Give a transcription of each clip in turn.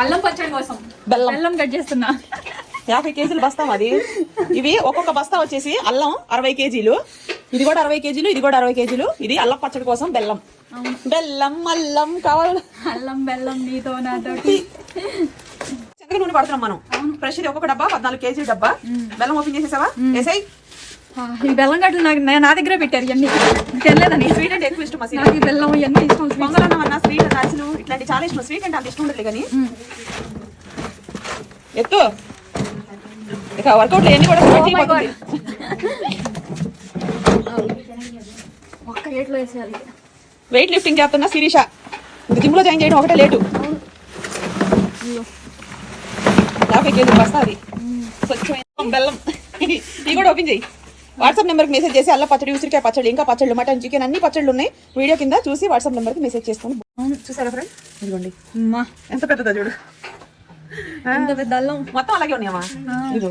అల్లం పచ్చడి కోసం బెల్లం కట్ చేస్తున్నా. 50 కేజీలు బస్తా అది. ఇవి ఒక్కొక్క బస్తా వచ్చేసి అల్లం 60 కేజీలు, ఇది కూడా 60 కేజీలు, ఇది కూడా 60 కేజీలు. ఇది అల్లం పచ్చడి కోసం బెల్లం. బెల్లం అల్లం కావాలి. అల్లం బెల్లం నీతో నాతోటి. శనగ నూనె పడుతున్నాం మనం. ఫ్రెష్ ఇది ఒక్కొక్క డబ్బా 14 కేజీల డబ్బా. బెల్లం ఓపెన్ చేసేసావా? వేసాయి. ఈ బెల్లం గట్లు నా దగ్గర పెట్టారు. ఇవన్నీ తెలియదని. స్వీట్ అంటే ఎక్కువ ఇష్టం. నాకు బెల్లం ఇవన్నీ ఇష్టం. పొంగలన్నం అన్న స్వీట్ నచ్చులు ఇట్లాంటి చాలా ఇష్టం. స్వీట్ అంటే అంత ఇష్టం ఉండదు కానీ ఎత్తు ఇక వర్కౌట్ ఎన్ని కూడా ఒక్క ఏట్లో వేసేయాలి. వెయిట్ లిఫ్టింగ్ చేస్తున్నా శిరీష. జిమ్ లో జాయిన్ చేయడం ఒకటే లేటు. 50 కేజీలు బస్తా అది. స్వచ్ఛమైన బెల్లం. ఇది కూడా ఓపెన్ చేయి. వాట్సాప్ నెంబర్కి మెసేజ్ చేసి అల్ల పచ్చడి, ఉసిరికాయ పచ్చడి, ఇంకా పచ్చళ్ళు, మటన్, చికెన్ అన్ని పచ్చళ్ళు ఉన్నాయి. వీడియో కింద చూసి వాట్సాప్ నెంబర్కి మెసేజ్ చేసుకోండి. చూసారా ఫ్రెండ్? ఇదిగోండి ఎంత పెద్దదో చూడు. ఎంత పెద్ద అల్లం. మొత్తం అలాగే ఉన్నాయమ్మా. ఇదిగో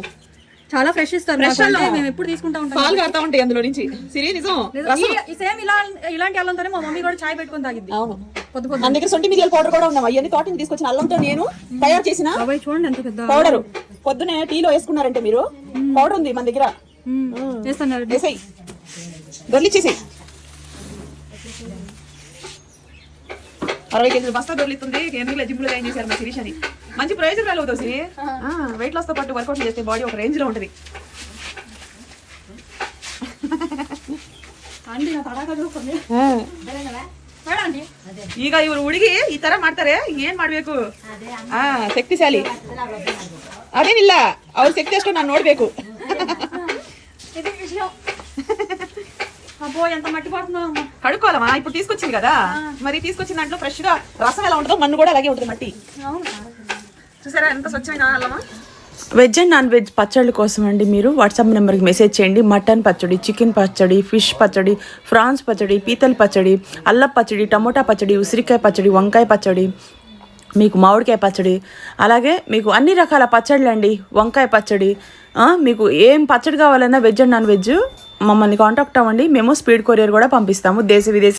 చాలా ఫ్రెష్ ఇస్తారు. మేము ఎప్పుడు తీసుకుంటా ఉంటాం. పాలు కారుతా ఉంటాయి అందులో నుంచి. సిరి నిజం. సేమ్ ఇలాంటి అల్లంతోనే మా మమ్మీ కూడా చాయ్ పెట్టుకుని తాగిద్ది. అవును. మన దగ్గర సొంటి మిరియాల పౌడర్ కూడా ఉన్నాం. అవన్నీ తోటని తీసుకొచ్చిన అల్లంతో నేను తయారు చేసిన చూడండి ఎంత పెద్ద పౌడర్. పొద్దునే టీలో వేసుకున్నారంటే మీరు పౌడర్ ఉంది మన దగ్గర. వేసాయి దొర్లిచ్చేసాయి. 60 కేజీలు బస్తా దొర్లిస్తుంది. ఎందుకు జిమ్ లో జాయిన్ చేశారు మా శిరీష్ అని. మంచి ప్రయోజనాలు అవుతావు సిరి. వెయిట్ లాస్ తో పాటు వర్కౌట్ చేస్తే బాడీ ఒక రేంజ్ లో ఉంటది. ಈಗ ಇವ್ರು ಹುಡುಗಿ ಈ ತರ ಮಾಡ್ತಾರೆ. ಏನ್ ಮಾಡ್ಬೇಕು? ಶಕ್ತಿಶಾಲಿ ಅದೇನಿಲ್ಲ. ಅವ್ರ ಶಕ್ತಿ ಅಷ್ಟು ನಾನು ನೋಡ್ಬೇಕು. కడుక్కోవాలమ్మా. ఇప్పుడు తీసుకొచ్చింది కదా, మరి తీసుకొచ్చిన దాంట్లో ఫ్రెష్ గా రసం ఎలా ఉంటుందో మన్ను కూడా అలాగే ఉంటుంది మట్టి. చూసారా ఎంత స్వచ్ఛమైన అల్లమా. వెజ్ అండ్ నాన్ వెజ్ పచ్చళ్ళ కోసం అండి మీరు వాట్సాప్ నెంబర్కి మెసేజ్ చేయండి. మటన్ పచ్చడి, చికెన్ పచ్చడి, ఫిష్ పచ్చడి, ఫ్రాన్స్ పచ్చడి, పీతల పచ్చడి, అల్లం పచ్చడి, టమోటా పచ్చడి, ఉసిరికాయ పచ్చడి, వంకాయ పచ్చడి, మీకు మామిడికాయ పచ్చడి, అలాగే మీకు అన్ని రకాల పచ్చళ్ళు అండి. వంకాయ పచ్చడి, మీకు ఏం పచ్చడి కావాలన్నా వెజ్ అండ్ నాన్ వెజ్ మమ్మల్ని కాంటాక్ట్ అవ్వండి. మేము స్పీడ్ కొరియర్ కూడా పంపిస్తాము. దేశ విదేశ